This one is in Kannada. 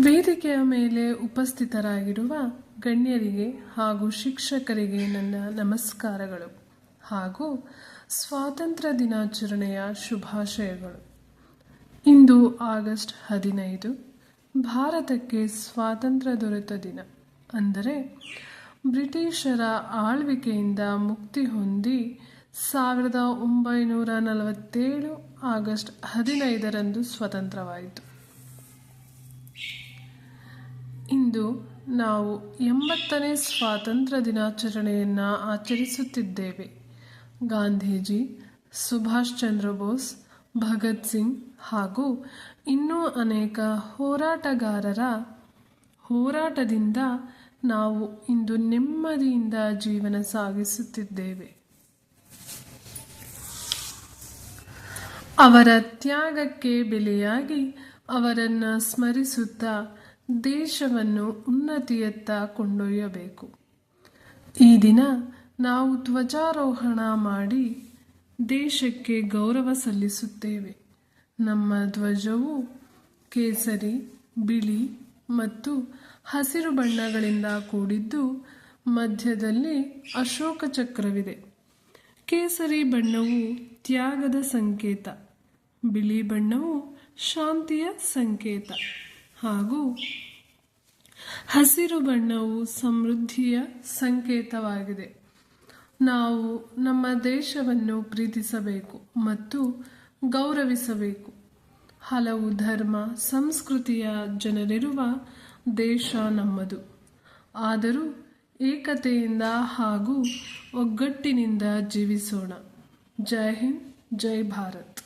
ವೇದಿಕೆಯ ಮೇಲೆ ಉಪಸ್ಥಿತರಾಗಿರುವ ಗಣ್ಯರಿಗೆ ಹಾಗೂ ಶಿಕ್ಷಕರಿಗೆ ನನ್ನ ನಮಸ್ಕಾರಗಳು ಹಾಗೂ ಸ್ವಾತಂತ್ರ್ಯ ದಿನಾಚರಣೆಯ ಶುಭಾಶಯಗಳು. ಇಂದು ಆಗಸ್ಟ್ 15 ಭಾರತಕ್ಕೆ ಸ್ವಾತಂತ್ರ್ಯ ದೊರೆತ ದಿನ. ಅಂದರೆ ಬ್ರಿಟಿಷರ ಆಳ್ವಿಕೆಯಿಂದ ಮುಕ್ತಿ ಹೊಂದಿ 1947 ಆಗಸ್ಟ್ 15ರಂದು ಸ್ವತಂತ್ರವಾಯಿತು. ಇಂದು ನಾವು 80ನೇ ಸ್ವಾತಂತ್ರ್ಯ ದಿನಾಚರಣೆಯನ್ನು ಆಚರಿಸುತ್ತಿದ್ದೇವೆ. ಗಾಂಧೀಜಿ, ಸುಭಾಷ್ ಚಂದ್ರ ಬೋಸ್, ಭಗತ್ ಸಿಂಗ್ ಹಾಗೂ ಇನ್ನೂ ಅನೇಕ ಹೋರಾಟಗಾರರ ಹೋರಾಟದಿಂದ ನಾವು ಇಂದು ನೆಮ್ಮದಿಯಿಂದ ಜೀವನ ಸಾಗಿಸುತ್ತಿದ್ದೇವೆ. ಅವರ ತ್ಯಾಗಕ್ಕೆ ಬೆಲೆಯಾಗಿ ಅವರನ್ನು ಸ್ಮರಿಸುತ್ತಾ ದೇಶವನ್ನು ಉನ್ನತಿಯತ್ತ ಕೊಂಡೊಯ್ಯಬೇಕು. ಈ ದಿನ ನಾವು ಧ್ವಜಾರೋಹಣ ಮಾಡಿ ದೇಶಕ್ಕೆ ಗೌರವ ಸಲ್ಲಿಸುತ್ತೇವೆ. ನಮ್ಮ ಧ್ವಜವು ಕೇಸರಿ, ಬಿಳಿ ಮತ್ತು ಹಸಿರು ಬಣ್ಣಗಳಿಂದ ಕೂಡಿದ್ದು ಮಧ್ಯದಲ್ಲಿ ಅಶೋಕ ಚಕ್ರವಿದೆ. ಕೇಸರಿ ಬಣ್ಣವು ತ್ಯಾಗದ ಸಂಕೇತ, ಬಿಳಿ ಬಣ್ಣವು ಶಾಂತಿಯ ಸಂಕೇತ ಹಾಗೂ ಹಸಿರು ಬಣ್ಣವು ಸಮೃದ್ಧಿಯ ಸಂಕೇತವಾಗಿದೆ. ನಾವು ನಮ್ಮ ದೇಶವನ್ನು ಪ್ರೀತಿಸಬೇಕು ಮತ್ತು ಗೌರವಿಸಬೇಕು. ಹಲವು ಧರ್ಮ, ಸಂಸ್ಕೃತಿಯ ಜನರಿರುವ ದೇಶ ನಮ್ಮದು. ಆದರೂ ಏಕತೆಯಿಂದ ಹಾಗೂ ಒಗ್ಗಟ್ಟಿನಿಂದ ಜೀವಿಸೋಣ. ಜೈ ಹಿಂದ್, ಜೈ ಭಾರತ್.